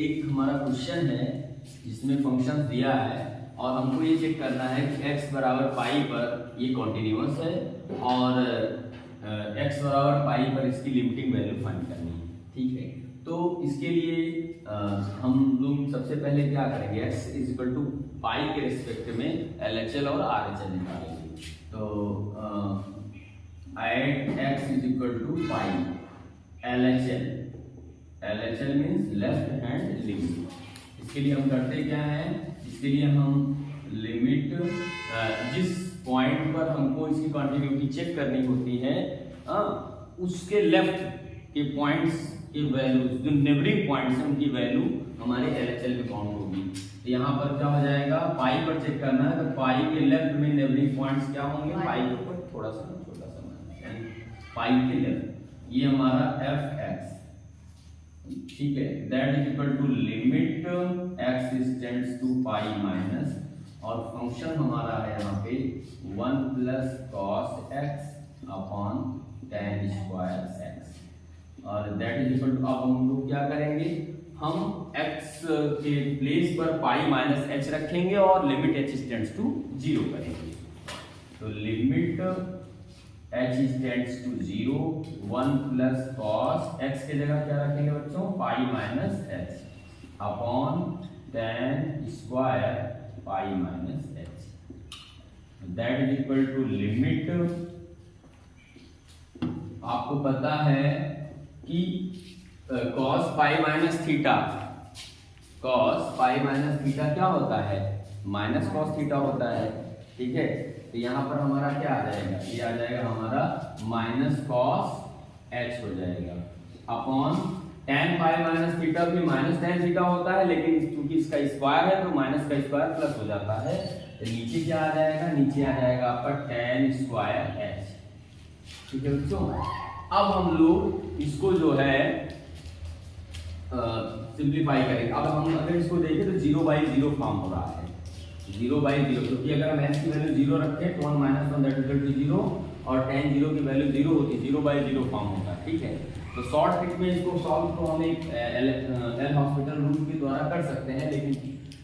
एक हमारा क्वेश्चन है जिसमें फंक्शन दिया है और हमको ये चेक करना है कि x बराबर पाई पर ये कॉन्टिन्यूअस है और x बराबर पाई पर इसकी लिमिटिंग वैल्यू फाइंड करनी है। ठीक है, तो इसके लिए हम लोग सबसे पहले क्या करेंगे, x इक्वल टू पाई के रिस्पेक्ट में LHL और RHL निकालेंगे। तो at x is equal to pi LHL means left hand limit. इसके लिए हम करते क्या है, इसके लिए हम लिमिट जिस पॉइंट पर हमको इसकी कॉन्टिन्यूटी चेक करनी होती है उसके लेफ्ट के पॉइंट्स की वैल्यू, जो नेबरिंग पॉइंट्स हैं उनकी वैल्यू हमारे LHL में काउंट होगी। तो यहाँ पर क्या हो जाएगा, पाई पर चेक करना है तो पाई के लेफ्ट में नेबरिंग पॉइंट्स क्या होंगे, पाई के ऊपर थोड़ा सा छोटा सा पाई के लेफ्ट, ये हमारा fx। ठीक है, that is equal to limit x tends to pi minus और फंक्शन हमारा है यहाँ पे 1 plus cos x upon tan square x और दैट इज इक्वल टू, अब हम लोग क्या करेंगे, हम x के प्लेस पर पाई माइनस h रखेंगे और लिमिट h टेंड्स टू 0 करेंगे। तो limit h tends to 0 1 plus cos x के जगह क्या रखेंगे बच्चों, pi minus h upon tan square pi minus h। That is equal to limit, आपको पता है कि cos pi minus theta, cos pi minus theta क्या होता है, माइनस कॉस थीटा होता है। ठीक है, तो यहाँ पर हमारा क्या आ जाएगा, ये आ जाएगा हमारा माइनस कॉस एच हो जाएगा अपॉन tan पाई माइनस थीटा भी माइनस tan थीटा होता है, लेकिन क्योंकि इसका स्क्वायर है तो माइनस का स्क्वायर प्लस हो जाता है। तो नीचे क्या आ जाएगा, नीचे आ जाएगा आपका tan स्क्वायर एच। ठीक है बच्चों, अब हम लोग इसको जो है सिंप्लीफाई करेंगे। अब हम अगर इसको देखें तो 0/0 फॉर्म हो रहा है, 0/0, क्योंकि अगर हम x की वैल्यू 0 रखें तो 1 - 1 दैट इक्वल टू 0 और tan 0 की वैल्यू 0 होती है, 0/0 फॉर्म होता है। ठीक है, तो शॉर्ट ट्रिक में इसको सॉल्व तो हम एक एल हॉस्पिटल रूल के द्वारा कर सकते हैं, लेकिन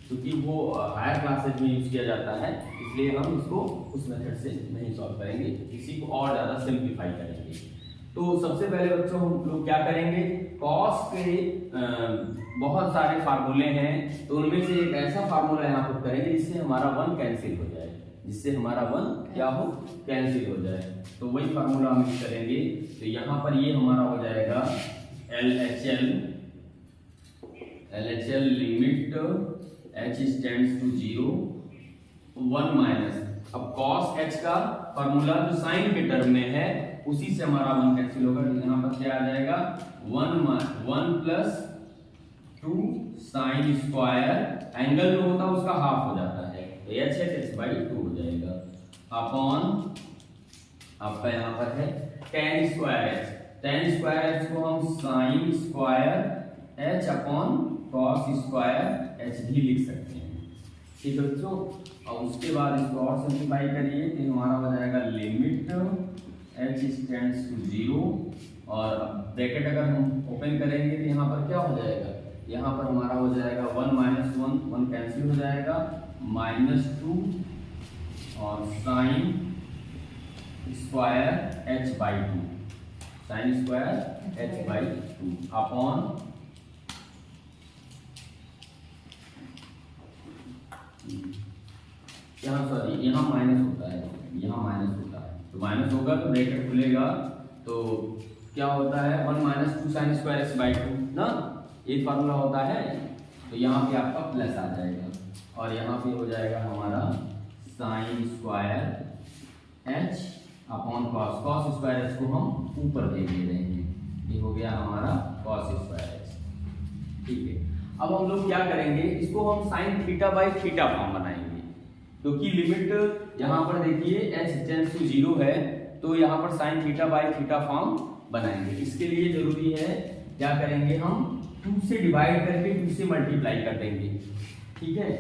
क्योंकि वो हायर क्लासेज में यूज किया जाता है इसलिए हम इसको उस मेथड से नहीं सॉल्व करेंगे, इसी को और ज़्यादा सिंप्लीफाई करेंगे। तो सबसे पहले बच्चों हम लोग क्या करेंगे, कॉस के बहुत सारे फार्मूले हैं तो उनमें से एक ऐसा फार्मूला यहाँ पर करेंगे जिससे हमारा 1 कैंसिल हो जाए, जिससे हमारा 1 क्या हो, कैंसिल हो जाए। तो वही फार्मूला हम करेंगे। तो यहाँ पर ये हमारा हो जाएगा LHL limit h tends to 0 1 minus, अब cos h का फार्मूला जो साइन के टर्म में है उसी से हमारा 1 कैंसिल होगा। यहाँ पर क्या आ जाएगा, 1 प्लस 2 साइन स्क्वायर, एंगल जो होता है उसका हाफ हो जाता है तो h/2 हो जाएगा अपॉन आपका यहाँ पर है tan square h। tan square h को हम sine square h upon cos square h भी लिख सकते हैं। ठीक है बच्चों, और उसके बाद इसको और सिंप्लीफाई करिए तो हमारा हो जाएगा लिमिट h टेंड्स टू 0 और ब्रैकेट अगर हम ओपन करेंगे तो यहाँ पर क्या हो जाएगा, यहाँ पर हमारा हो जाएगा 1 - 1 कैंसिल हो जाएगा, -2 और sine square h/2, sine square h/2 upon यहाँ, सॉरी यहाँ माइनस होता है, यहाँ माइनस होता है तो माइनस होगा तो ब्रैकेट खुलेगा तो क्या होता है 1 - 2 साइन स्क्वायर h/2 ना, एक फार्मूला होता है। तो यहाँ पे आपका प्लस आ जाएगा और यहाँ पे हो जाएगा हमारा sine square h upon cos square h को हम ऊपर दे रहे हैं, ये हो गया हमारा कॉस स्क्वायर h। ठीक है, अब हम लोग क्या करेंगे, इसको हम साइन थीटा/थीटा फॉर्म बनाएंगे, क्योंकि लिमिट यहाँ पर देखिए h टेंड्स टू 0 है तो यहाँ पर साइन थीटा/थीटा फॉर्म बनाएंगे। इसके लिए जरूरी है क्या करेंगे, हम 2 से डिवाइड करके 2 से मल्टीप्लाई कर देंगे। ठीक है,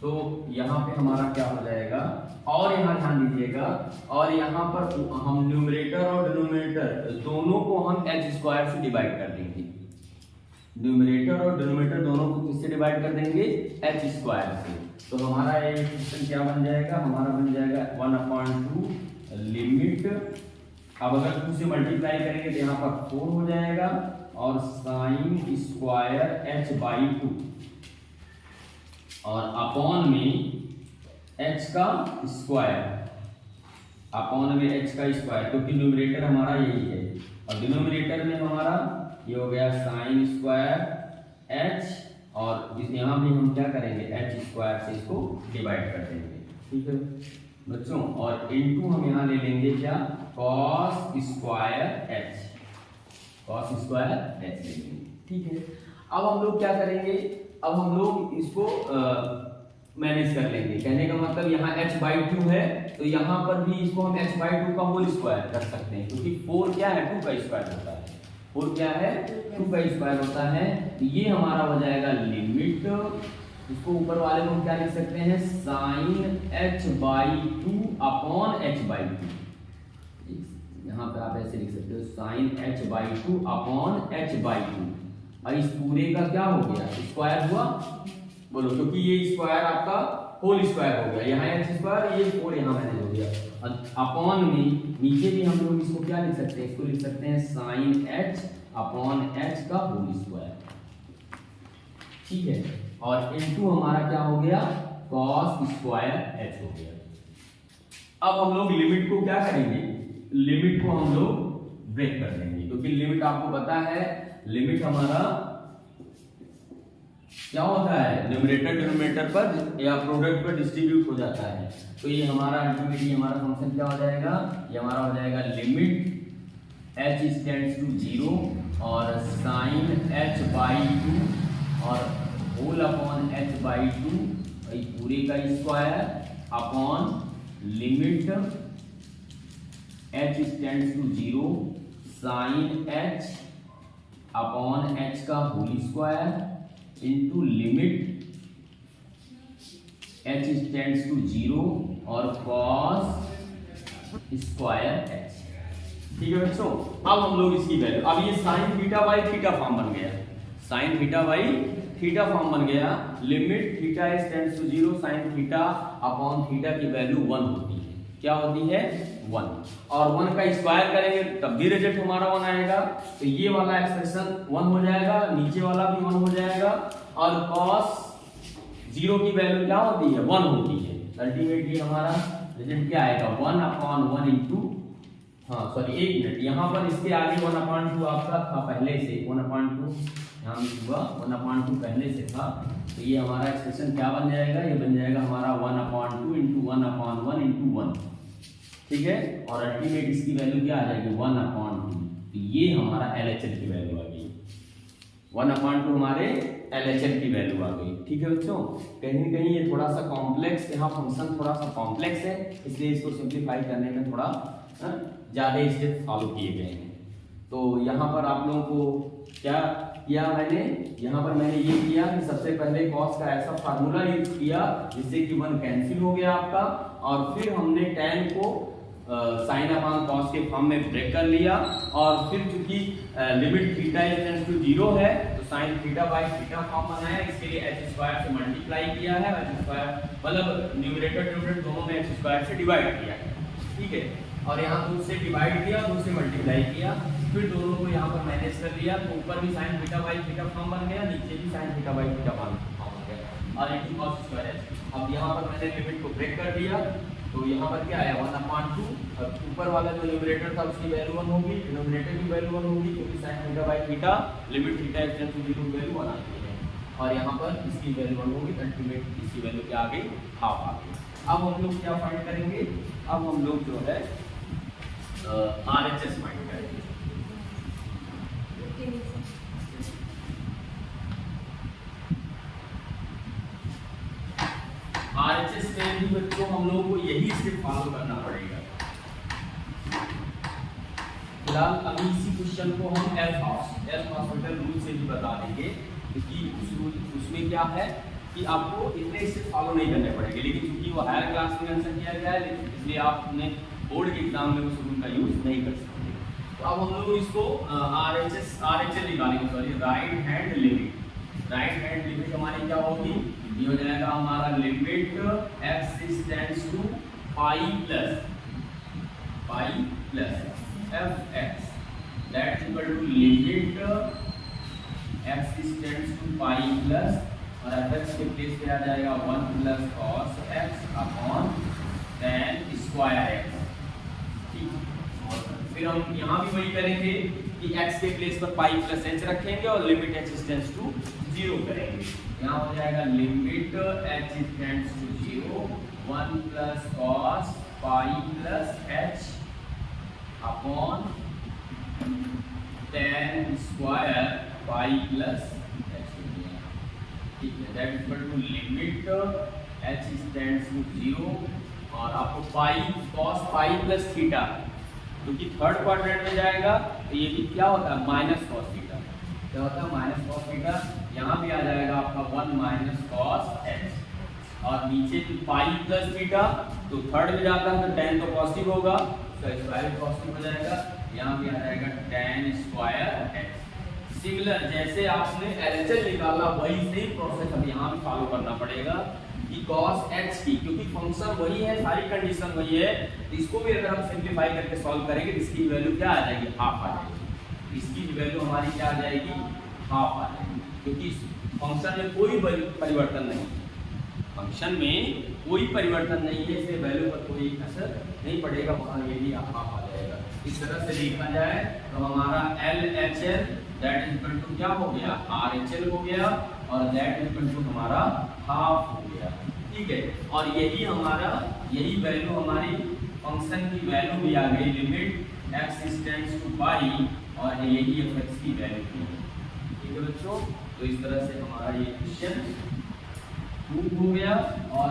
तो यहाँ पे हमारा क्या हो जाएगा, और यहाँ ध्यान दीजिएगा, और यहाँ पर हम न्यूमरेटर और डिनोमिनेटर दोनों को हम h² से डिवाइड कर देंगे। न्यूमरेटर और डिनोमिनेटर दोनों को किससे डिवाइड कर देंगे, एच स्क्वायर से। तो हमारा ये क्वेश्चन क्या बन जाएगा, हमारा बन जाएगा 1/2 लिमिट, अब अगर 2 से मल्टीप्लाई करेंगे तो यहाँ पर 4 हो जाएगा और साइन स्क्वायर h/2 और अपॉन में h का स्क्वायर, अपॉन में h का स्क्वायर, क्योंकि न्यूमरेटर हमारा यही है और डिनोमिनेटर में हमारा ये हो गया साइन स्क्वायर h और यहाँ भी हम क्या करेंगे, h स्क्वायर से इसको डिवाइड कर देंगे। ठीक है बच्चों, और इनटू हम यहाँ ले लेंगे क्या, cos square h, cos square h ले लेंगे। ठीक है, अब हम लोग क्या करेंगे, अब हम लोग इसको मैनेज कर लेंगे। कहने का मतलब यहाँ h/2 है तो यहाँ पर भी इसको हम h/2 का होल स्क्वायर कर सकते हैं, क्योंकि 4 क्या है, 2 का स्क्वायर होता है, 4 क्या है, 2 का स्क्वायर होता है। तो ये हमारा हो जाएगा लिमिट, इसको ऊपर वाले को हम क्या लिख सकते हैं, साइन h/2 अपॉन h/2, यहाँ पे आप ऐसे लिख सकते हो साइन h/2 अपॉन h/2, और इस पूरे का क्या हो गया, स्क्वायर हुआ, बोलो, क्योंकि ये स्क्वायर आपका होल स्क्वायर हो गया, यहाँ h स्क्वायर, ये 4 यहाँ मैंने हो गया, अपॉन में नीचे भी हम लोग इसको क्या लिख सकते हैं, इसको लिख सकते हैं साइन h अपॉन h का होल स्क्वायर। ठीक है, और इनटू हमारा क्या हो गया, cos स्क्वायर h हो गया। अब हम लोग लिमिट को क्या करेंगे, लिमिट को हम लोग ब्रेक कर देंगे, क्योंकि लिमिट आपको पता है, लिमिट हमारा क्या होता है, न्यूमरेटर डिनोमिनेटर पर या प्रोडक्ट पर डिस्ट्रीब्यूट हो जाता है। तो ये हमारा अल्टीमेटली हमारा फंक्शन क्या हो जाएगा, ये हमारा हो जाएगा लिमिट h टेंड्स टू 0 और साइन h/2 और होल अपॉन h/2 पूरे का square upon limit h tends to 0 sine h upon h का whole square into limit h tends to 0 और cos स्क्वायर h। ठीक है बच्चों, अब हम लोग इसकी वैल्यू, अब ये sine theta by theta form बन गया, sine theta by theta form बन गया, limit theta h tends to 0 sine theta upon theta की वैल्यू 1 होती है, क्या होती है, 1, और 1 का स्क्वायर करेंगे तब भी रिजल्ट हमारा 1 आएगा। तो ये वाला एक्सप्रेशन 1 हो जाएगा, नीचे वाला भी 1 हो जाएगा, और cos 0 की वैल्यू क्या होती है, 1 होती है। अल्टीमेटली हमारा रिजल्ट क्या आएगा, 1/1 इंटू, हाँ सॉरी एक मिनट, यहाँ पर इसके आगे 1/2 आपका था पहले से, 1/2 यहाँ हुआ, 1/2 पहले से था, तो ये हमारा एक्सप्रेशन क्या बन जाएगा, ये बन जाएगा हमारा 1/2 इंटू 1/1 इंटू 1। ठीक है, और अल्टीमेट इसकी वैल्यू क्या आ जाएगी, 1/2। तो ये हमारा LHS की वैल्यू आ गई, 1/2 हमारे LHS की वैल्यू आ गई। ठीक है बच्चों, कहीं न कहीं ये थोड़ा सा कॉम्प्लेक्स, यहाँ फंक्शन थोड़ा सा कॉम्प्लेक्स है, इसलिए इसको सिंप्लीफाई करने में थोड़ा ज़्यादा स्टेप फॉलो किए गए हैं। तो यहाँ पर आप लोगों को क्या किया मैंने, यहाँ पर मैंने ये किया कि सबसे पहले cos का ऐसा फार्मूला यूज किया जिससे कि 1 कैंसिल हो गया आपका, और फिर हमने tan को साइन अपॉन कॉस के फॉर्म में ब्रेक कर लिया, और फिर चूंकि लिमिट थीटा टेंड्स टू 0 है तो sign theta by theta form बनाया, इसके लिए h स्क्वायर से मल्टीप्लाई किया है, h स्क्वायर मतलब न्यूमरेटर डिनोमिनेटर दोनों में h स्क्वायर से डिवाइड किया है। ठीक है, और यहाँ 2 से डिवाइड किया, 2 से मल्टीप्लाई किया, फिर दोनों को यहाँ पर मैनेज कर लिया, तो ऊपर भी sign theta by theta form बन गया, नीचे भी sign theta by theta form बन गया, और इनटू कॉस स्क्वायर। अब यहाँ पर मैंने लिमिट को ब्रेक कर दिया, तो यहाँ पर क्या आया 1/2, ऊपर वाला जो न्यूमरेटर था उसकी वैल्यू 1 होगी, डिनोमिनेटर की वैल्यू 1 होगी, क्योंकि sine theta by theta limit theta tends to 0 की वैल्यू 1 आती है, और यहाँ पर इसकी वैल्यू 1 होगी, अल्टीमेट इसकी वैल्यू क्या आ गई, हाफ आ गई। अब हम लोग क्या फाइंड करेंगे, अब हम लोग जो है RHS फाइंड करेंगे। RHS में भी बच्चों हम लोग को यही स्टेप फॉलो करना पड़ेगा। फिलहाल अभी इसी क्वेश्चन को हम एल हॉस्पिटल रूल से भी बता देंगे, क्योंकि उसमें क्या है कि आपको इतने स्टेप फॉलो नहीं करने पड़ेंगे, लेकिन क्योंकि वो हायर क्लास में आंसर किया गया है, इसलिए आप अपने बोर्ड के एग्जाम में उस रूल का यूज नहीं कर सकते। तो अब हम लोग इसको RHL निकालेंगे, sorry right hand limit. Right hand limit हमारी क्या होगी, ये हो जाएगा हमारा limit x tends to pi plus fx that equal to limit x tends to pi plus और fx के प्लेस पे आ जाएगा 1 plus cos x upon tan square x। ठीक, और फिर हम यहाँ भी वही करेंगे कि x के प्लेस पर पाई प्लस h रखेंगे और लिमिट h टेंड्स टू 0 करेंगे। यहाँ हो जाएगा limit h tends to 0 1 plus cos pi plus h upon tan square pi plus h। ठीक है, that equal to limit h tends to 0 और आपको pi cos pi plus theta, क्योंकि third quadrant में जाएगा तो ये भी क्या होता है माइनस cos थीटा। क्या होता है माइनस cos थीटा, यहाँ भी आ जाएगा आपका 1 माइनस cos x और नीचे पाई प्लस थीटा, तो थर्ड में जाता है तो tan तो पॉजिटिव होगा तो स्क्वायर पॉजिटिव हो जाएगा, यहाँ भी आ जाएगा tan स्क्वायर x। सिमिलर जैसे आपने LHS निकाला वही सेम प्रोसेस अब यहाँ भी फॉलो करना पड़ेगा कि cos x की, क्योंकि फंक्शन वही है, सारी कंडीशन वही है, तो इसको भी अगर हम सिंप्लीफाई करके सॉल्व करेंगे तो इसकी वैल्यू क्या आ जाएगी, हाफ आ जाएगी। इसकी वैल्यू हमारी क्या आ जाएगी, हाफ आ जाएगी, क्योंकि फंक्शन में कोई परिवर्तन नहीं है, फंक्शन में कोई परिवर्तन नहीं है, इसलिए वैल्यू पर कोई असर नहीं पड़ेगा, वहाँ ये भी हाफ आ जाएगा। इस तरह से देखा जाए तो हमारा LHL दैट इक्वल टू क्या हो गया, RHL हो गया और दैट इक्वल टू हमारा हाफ हो गया। ठीक है, और यही वैल्यू हमारी फंक्शन की वैल्यू भी आ गई, लिमिट x टेंड्स टू पाई और यही fx की वैल्यू थी। ठीक है बच्चों, तो इस तरह से हमारा ये क्वेश्चन प्रूव हो गया और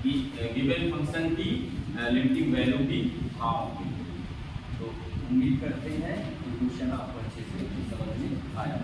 गिवन फंक्शन की लिमिटिंग वैल्यू भी हाफ हो गई। तो उम्मीद करते हैं कि क्वेश्चन आपको अच्छे से समझ में आया।